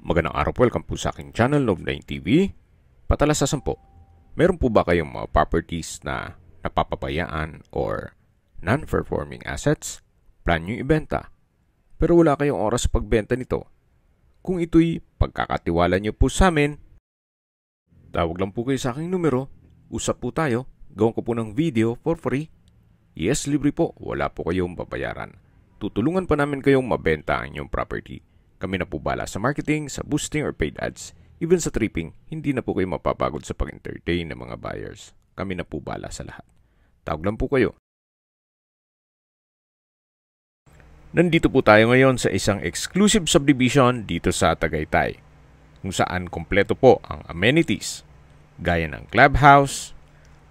Magandang araw po, welcome po sa aking channel, Love9 TV. Patalasasan po, meron po ba kayong mga properties na napapabayaan or non-performing assets? Plan nyo ibenta, pero wala kayong oras sa pagbenta nito. Kung ito'y pagkakatiwala nyo po sa amin, tawag lang po kayo sa aking numero, usap po tayo, gawin ko po ng video for free. Yes, libre po, wala po kayong babayaran. Tutulungan pa namin kayong mabenta ang inyong property. Kami na po bala sa marketing, sa boosting or paid ads. Even sa tripping, hindi na po kayo mapapagod sa pag-entertain ng mga buyers. Kami na po bala sa lahat. Tawag lang po kayo. Nandito po tayo ngayon sa isang exclusive subdivision dito sa Tagaytay, kung saan kompleto po ang amenities, gaya ng clubhouse,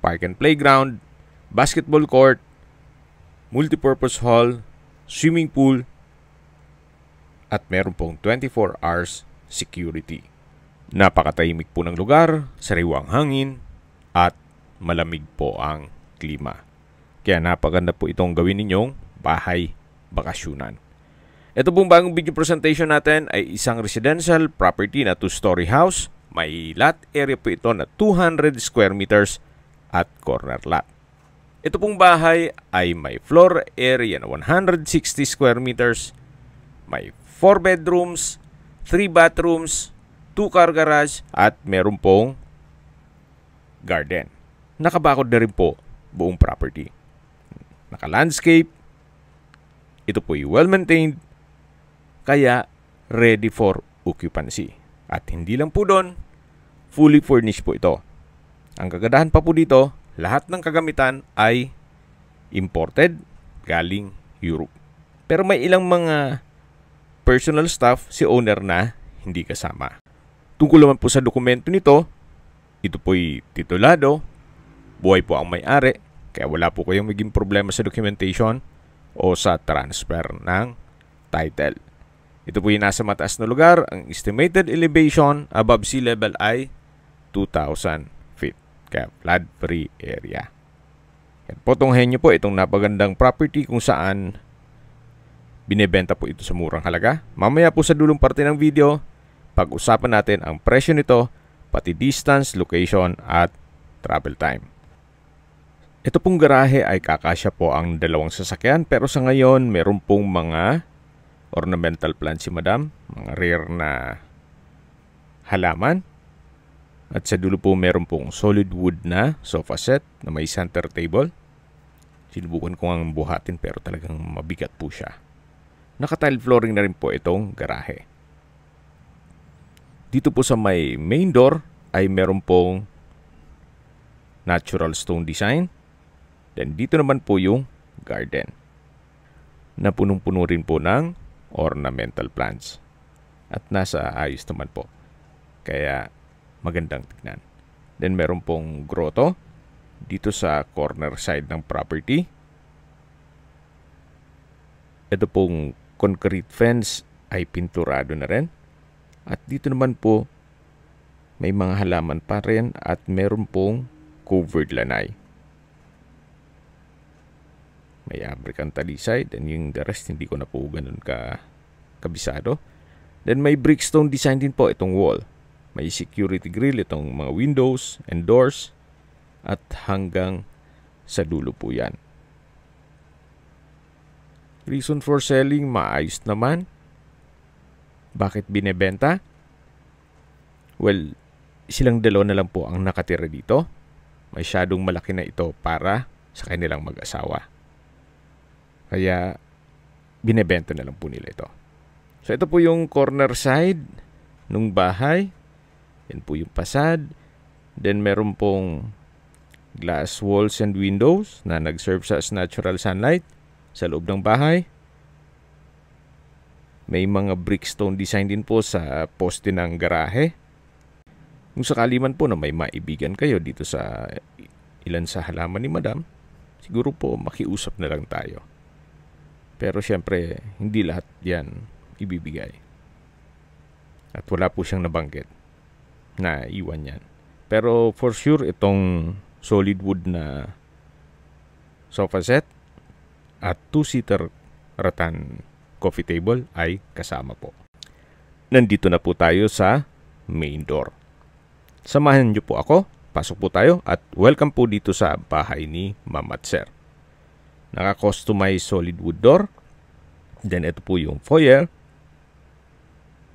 park and playground, basketball court, multipurpose hall, swimming pool, at meron pong 24 hours security. Napakatahimik po ng lugar, sariwang hangin, at malamig po ang klima. Kaya napaganda po itong gawin ninyong bahay bakasyunan. Ito pong bagong video presentation natin ay isang residential property na 2-story house. May lot area po ito na 200 square meters at corner lot. Ito pong bahay ay may floor area na 160 square meters, may 4 bedrooms, 3 bathrooms, 2 car garage, at meron pong garden. Nakabakod na rin po buong property. Naka-landscape. Ito po ay well-maintained, kaya ready for occupancy. At hindi lang po doon, fully furnished po ito. Ang kagandahan pa po dito, lahat ng kagamitan ay imported galing Europe. Pero may ilang mga personal stuff si owner na hindi kasama. Tungkol naman po sa dokumento nito, ito po'y titulado, buhay po ang may-ari, kaya wala po kayong maging problema sa documentation o sa transfer ng title. Ito po'y nasa mataas na lugar, ang estimated elevation above sea level ay 2,000 feet, kaya flood-free area. Yan po, tunghayan nyo po itong napagandang property kung saan binebenta po ito sa murang halaga. Mamaya po sa dulong parte ng video, pag-usapan natin ang presyo nito, pati distance, location, at travel time. Ito pong garahe ay kakasya po ang 2 sasakyan, pero sa ngayon meron pong mga ornamental plants si madam, mga rare na halaman. At sa dulo po meron pong solid wood na sofa set na may center table. Sinubukan ko ang buhatin pero talagang mabigat po siya. Naka-tile flooring na rin po itong garahe. Dito po sa may main door ay meron pong natural stone design. Then dito naman po yung garden na punong-puno rin po ng ornamental plants. At nasa ayos naman po. Kaya magandang tignan. Then meron pong grotto dito sa corner side ng property. Ito pong concrete fence ay pinturado na rin. At dito naman po may mga halaman pa rin at meron pong covered lanay. May African talisay, then yung the rest hindi ko na po ganun kabisado. Then may brickstone design din po itong wall. May security grill itong mga windows and doors at hanggang sa dulo po yan. Reason for selling, maayos naman. Bakit binebenta? Well, silang 2 na lang po ang nakatira dito. Masyadong malaki na ito para sa kanilang mag-asawa. Kaya binebenta na lang po nila ito. So ito po yung corner side ng bahay. Yan po yung facade. Then meron pong glass walls and windows na nag-serve as natural sunlight sa loob ng bahay. May mga brickstone design din po sa poste ng garahe. Kung sakali man po na may maibigan kayo dito sa ilan sa halaman ni madam, siguro po makiusap na lang tayo. Pero syempre, hindi lahat yan ibibigay. At wala po siyang nabanggit na iwan yan. Pero for sure, itong solid wood na sofa set at 2-seater rattan coffee table ay kasama po. nandito na po tayo sa main door. Samahan niyo po ako, pasok po tayo at welcome po dito sa bahay ni Ma'am at Sir. Naka-customize solid wood door. Then ito po yung foyer.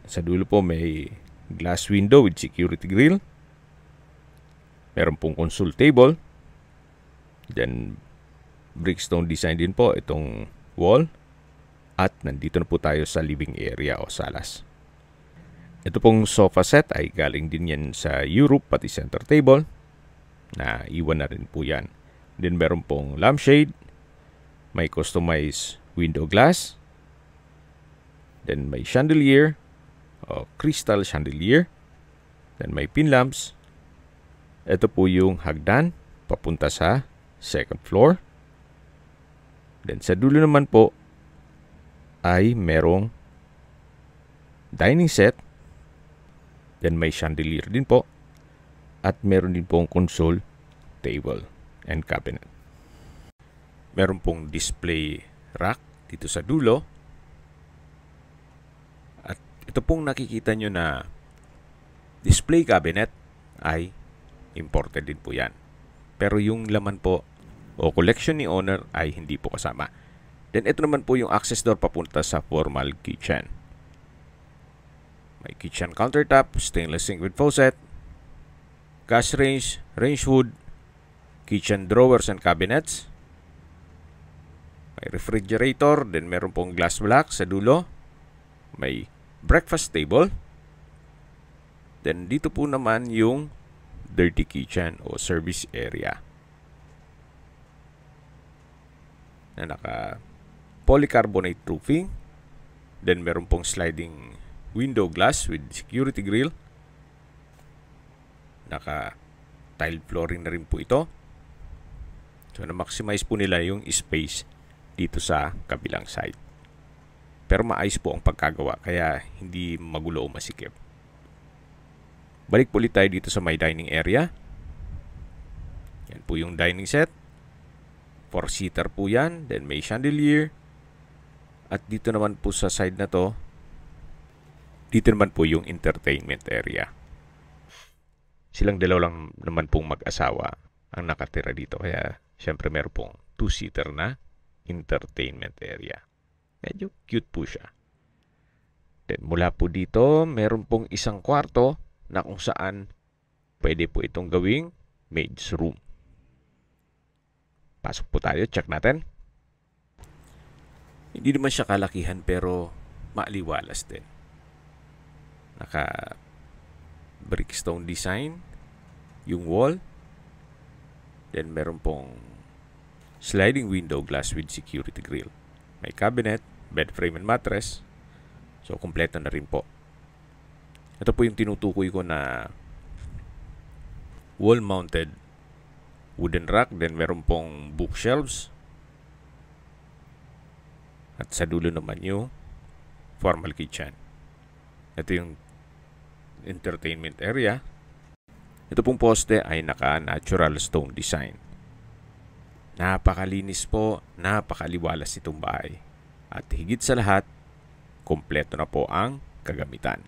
Sa dulo po may glass window with security grill. Meron pong console table. Then brickstone design din po itong wall. At nandito na po tayo sa living area o salas. Ito pong sofa set ay galing din yan sa Europe, pati center table. Na iwan na rin po yan. Then meron pong lampshade. May customized window glass. Then may chandelier. O crystal chandelier. Then may pin lamps. Ito po yung hagdan papunta sa second floor. Then sa dulo naman po ay merong dining set. Then may chandelier din po. At meron din pong console, table, and cabinet. Meron pong display rack dito sa dulo. At ito pong nakikita nyo na display cabinet ay imported din po yan. Pero yung laman po o collection ni owner ay hindi po kasama. Then ito naman po yung access door papunta sa formal kitchen. May kitchen countertop, stainless sink with faucet, gas range, range hood, kitchen drawers and cabinets. May refrigerator, then meron pong glass block sa dulo. May breakfast table. Then dito po naman yung dirty kitchen o service area. Na naka polycarbonate roofing. Then meron pong sliding window glass with security grill. Naka tile flooring na rin po ito. So na-maximize po nila yung space dito sa kabilang side. Pero maayos po ang pagkagawa kaya hindi magulo o masikip. Balik po ulit tayo dito sa may dining area. Yan po yung dining set. 4-seater po yan. Then may chandelier. At dito naman po sa side na to, dito naman po yung entertainment area. Silang dalawa lang naman pong mag-asawa ang nakatira dito. Kaya syempre meron pong 2-seater na entertainment area. Medyo cute po siya. Then mula po dito, meron pong isang kwarto na kung saan pwede po itong gawing maid's room. Pasok po tayo, check natin. Hindi naman siya kalakihan pero maaliwalas din. Naka brickstone design yung wall. Then meron pong sliding window glass with security grill. May cabinet, bed frame and mattress. So kompleto na rin po. Ito po yung tinutukoy ko na wall mounted wooden rack. Then meron pong bookshelves. At sa dulo naman yung formal kitchen. Ito yung entertainment area. Ito pong poste ay naka-natural stone design. Napakalinis po, napakaliwalas itong bahay. At higit sa lahat, kompleto na po ang kagamitan.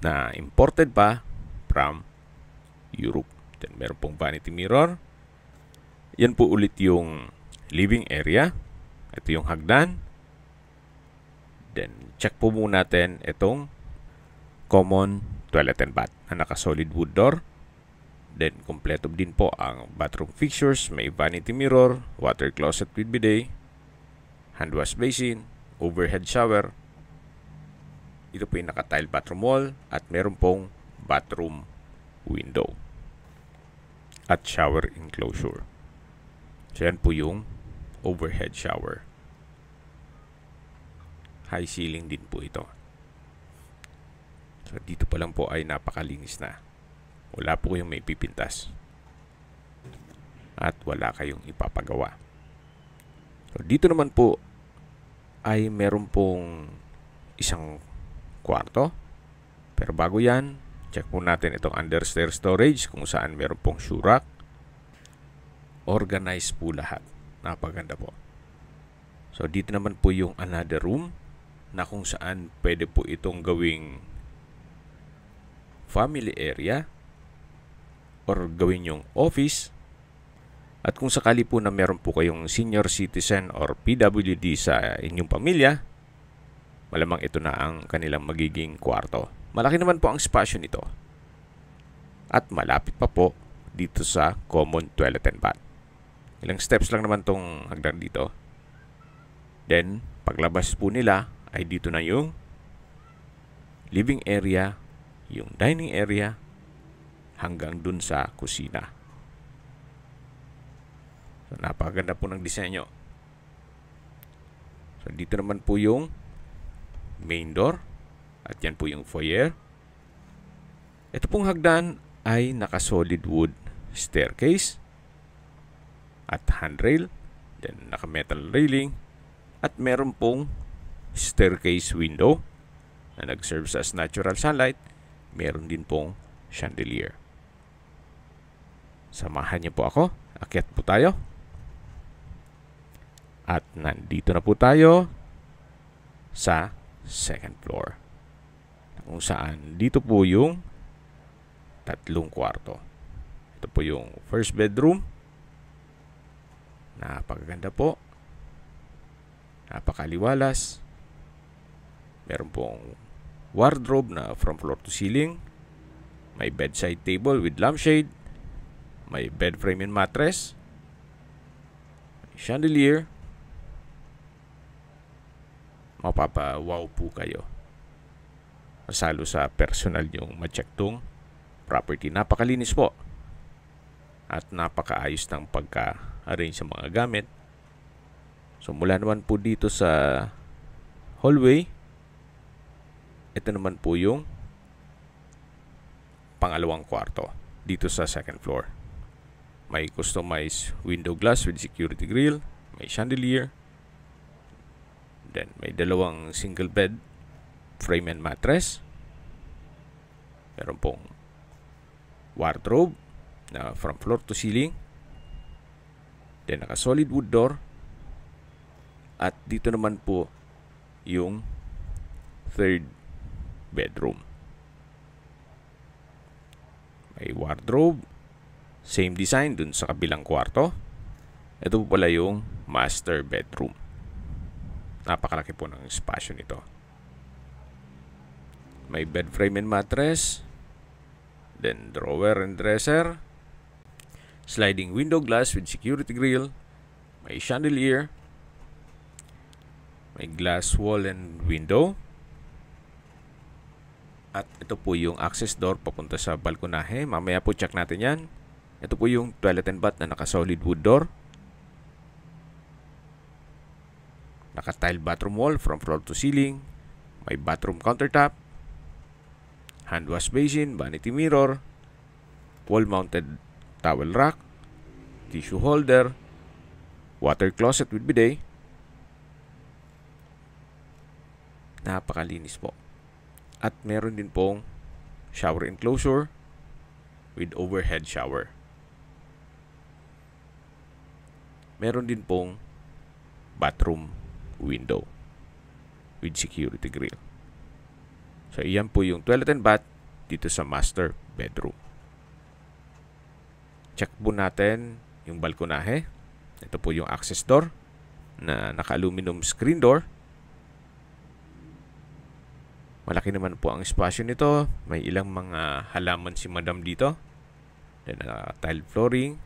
Na imported pa from Europe. Then meron pong vanity mirror. Yan po ulit yung living area. Ito yung hagdan. Then check po muna natin itong common toilet and bath na naka-solid wood door. Then kompleto din po ang bathroom fixtures. May vanity mirror, water closet with bidet, hand wash basin, overhead shower. Ito po yung naka-tile bathroom wall at meron pong bathroom window at shower enclosure. So yan po yung overhead shower. High ceiling din po ito. So dito pa lang po ay napakalinis na. Wala po kayong may pipintas. At wala kayong ipapagawa. So dito naman po ay meron pong isang kwarto. Pero bago yan, check po natin itong understair storage kung saan meron pong shoe rack. Organized po lahat. Napaganda po. So dito naman po yung another room na kung saan pwede po itong gawing family area or gawin yung office. At kung sakali po na meron po kayong senior citizen or PWD sa inyong pamilya, malamang ito na ang kanilang magiging kwarto. Malaki naman po ang spasyo nito. At malapit pa po dito sa common toilet and bath. Ilang steps lang naman tong hagdan dito. Then, paglabas po nila ay dito na yung living area, yung dining area, hanggang dun sa kusina. So, napakaganda po ng disenyo. So, dito naman po yung main door. At yan po yung foyer. Ito pong hagdan ay naka-solid wood staircase at handrail. Then, naka-metal railing. At meron pong staircase window na nag-serve as natural sunlight. Meron din pong chandelier. Samahan niyo po ako. Akyat po tayo. At nandito na po tayo sa second floor. Kung saan dito po yung tatlong kwarto. Ito po yung first bedroom. Napakaganda po. Napakaliwalas. Meron pong wardrobe na from floor to ceiling. May bedside table with lampshade. May bed frame and mattress. May chandelier. Mapapa-wow po kayo. Masalo sa personal yung ma-check tong property. Napakalinis po. At napakaayos ng pagka-arrange sa mga gamit. So mula naman po dito sa hallway, ito naman po yung pangalawang kwarto dito sa second floor. May customized window glass with security grill, may chandelier, then may dalawang single bed, frame and mattress. Meron pong wardrobe na from floor to ceiling. Then naka solid wood door. At dito naman po yung third bedroom. May wardrobe, same design dun sa kabilang kwarto. Ito po pala yung master bedroom. Napakalaki po ng espasyo nito. May bed frame and mattress, then drawer and dresser, sliding window glass with security grill, may chandelier, may glass wall and window. At ito po yung access door papunta sa balkonahe. Mamaya po check natin yan. Ito po yung toilet and bath na naka-solid wood door. Naka-tile bathroom wall from floor to ceiling. May bathroom countertop, hand wash basin, vanity mirror, wall-mounted towel rack, tissue holder, water closet with bidet. Napakalinis po. At meron din pong shower enclosure with overhead shower. Meron din pong bathroom window with security grill. So, iyan po yung toilet and bath dito sa master bedroom. Check po natin yung balkonahe. Ito po yung access door na naka-aluminum screen door. Malaki naman po ang espasyo nito. May ilang mga halaman si madam dito. Then, tile flooring.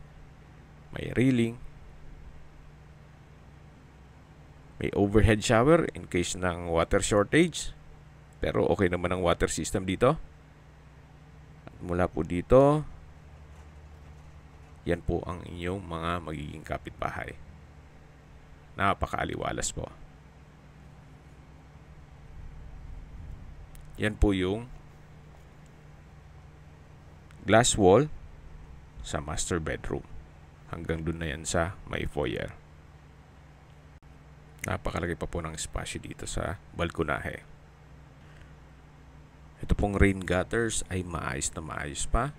May railing. May overhead shower in case ng water shortage. Pero okay naman ang water system dito. At mula po dito, yan po ang inyong mga magiging kapitbahay. Napakaaliwalas po. Yan po yung glass wall sa master bedroom. Hanggang dun na yan sa may foyer. Napakalaki pa po ng espasyo dito sa balkonahe. Ito pong rain gutters ay maayos na maayos pa.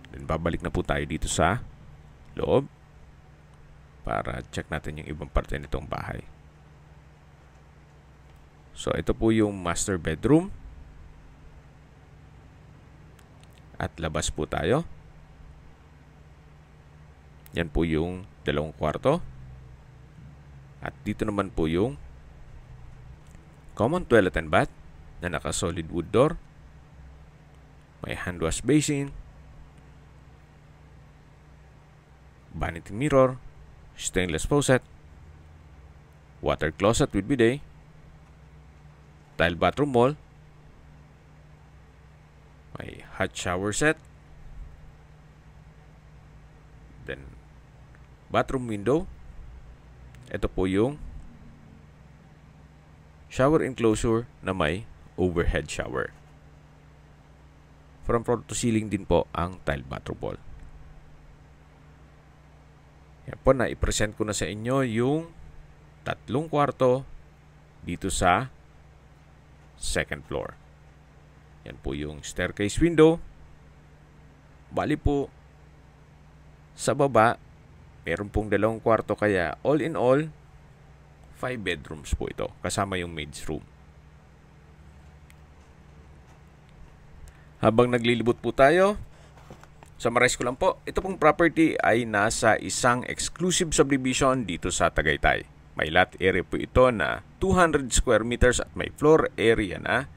Then babalik na po tayo dito sa loob para check natin yung ibang parte nitong bahay. So, ito po yung master bedroom. At labas po tayo. Yan po yung dalawang kwarto. At dito naman po yung common toilet and bath na naka-solid wood door. May hand wash basin, vanity mirror, stainless faucet, water closet with bidet, tile bathroom wall, may hot shower set, then bathroom window. Ito po yung shower enclosure na may overhead shower. From floor to ceiling din po ang tile bathroom wall. Yan po, na-present ko na sa inyo yung tatlong kwarto dito sa second floor. Yan po yung staircase window. Bali po, sa baba, meron pong dalawang kwarto, kaya all in all, 5 bedrooms po ito, kasama yung maid's room. Habang naglilibot po tayo, summarize ko lang po, ito pong property ay nasa isang exclusive subdivision dito sa Tagaytay. May lot area po ito na 200 square meters at may floor area na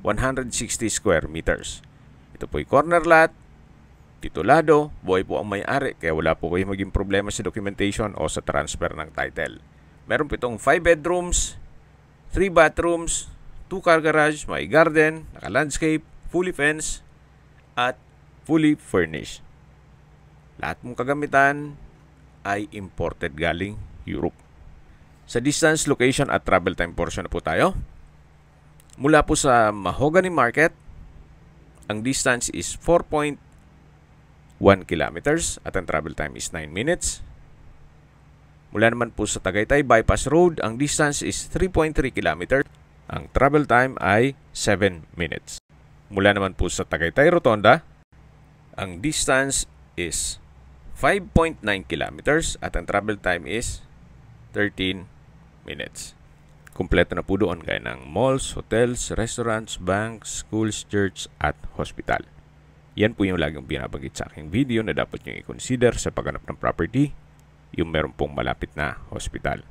160 square meters. Ito po ay corner lot, titulado, buhay po ang may-ari, kaya wala po kayo maging problema sa documentation o sa transfer ng title. Meron po itong 5 bedrooms, 3 bathrooms, 2 car garage, may garden, naka-landscape, fully fenced, at fully furnished. Lahat mong kagamitan ay imported galing Europe. Sa distance, location at travel time portion na po tayo. Mula po sa Mahogany Market, ang distance is 4.1 kilometers at ang travel time is 9 minutes. Mula naman po sa Tagaytay Bypass Road, ang distance is 3.3 kilometers. Ang travel time ay 7 minutes. Mula naman po sa Tagaytay Rotonda, ang distance is 5.9 kilometers at ang travel time is 13 minutes. Kumpleto na po doon gaya ng malls, hotels, restaurants, banks, schools, church at hospital. Yan po yung laging binabanggit sa aking video na dapat nyo i-consider sa paghanap ng property, yung meron pong malapit na hospital.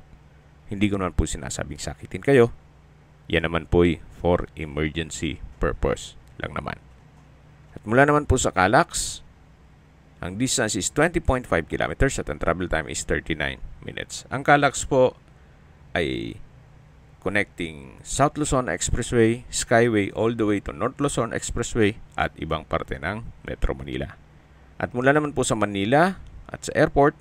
Hindi ko naman po sinasabing sakitin kayo. Yan naman po ay for emergency purpose lang naman. At mula naman po sa Calax, ang distance is 20.5 kilometers at ang travel time is 39 minutes. Ang Calax po ay connecting South Luzon Expressway, Skyway, all the way to North Luzon Expressway at ibang parte ng Metro Manila. At mula naman po sa Manila at sa airport,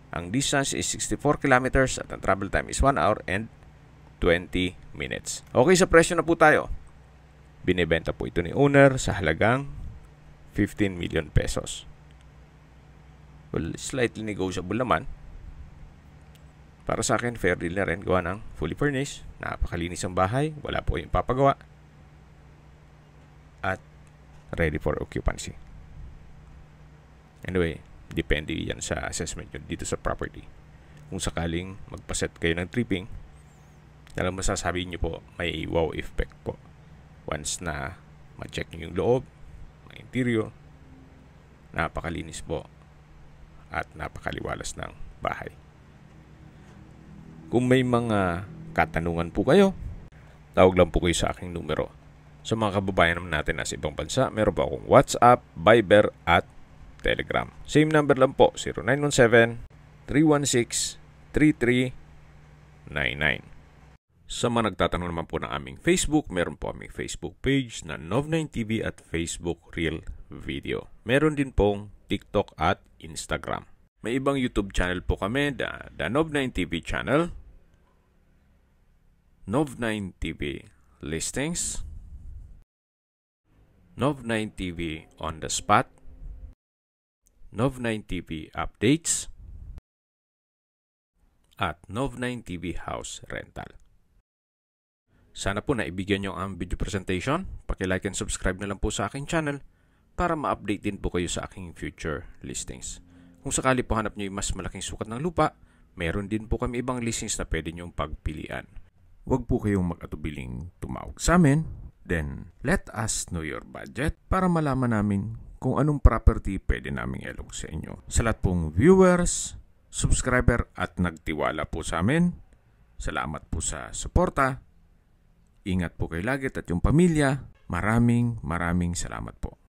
ang distance is 64 kilometers at ang travel time is 1 hour and 20 minutes. Okay, sa presyo na po tayo. Binibenta po ito ni owner sa halagang 15 million pesos. Well, slightly negotiable naman. Para sa akin, fair deal na rin. Gawa ng fully furnished. Napakalinis ang bahay. Wala po kayong papagawa. At ready for occupancy. Anyway, depende yan sa assessment nyo dito sa property. Kung sakaling magpaset kayo ng tripping, talagang masasabi nyo po may wow effect po. Once na ma-check nyo yung loob, ang interior, napakalinis po at napakaliwalas ng bahay. Kung may mga katanungan po kayo, tawag lang po kayo sa aking numero. Sa mga kababayan naman natin nasa ibang bansa, meron po akong WhatsApp, Viber at Telegram. Same number lang po, 0917-316-3399. Sa mga nagtatanong naman po ng aming Facebook, meron po aming Facebook page na Nov9TV at Facebook Real Video. Meron din pong TikTok at Instagram. May ibang YouTube channel po kami, the Nov9TV channel, Nov9TV Listings, Nov9TV On The Spot, Nov9TV Updates, at Nov9TV House Rental. Sana po naibigyan nyo ang video presentation. Paki-like and subscribe na lang po sa aking channel para ma-update din po kayo sa aking future listings. Kung sakali po hanap nyo yung mas malaking sukat ng lupa, meron din po kami ibang listings na pwede nyong pagpilian. huwag po kayong mag-atubiling tumawag sa amin. Then, let us know your budget para malaman namin kung anong property pwede naming ilog sa inyo. Sa lahat pong viewers, subscriber at nagtiwala po sa amin, salamat po sa suporta. Ingat po kayo lagi at yung pamilya. Maraming salamat po.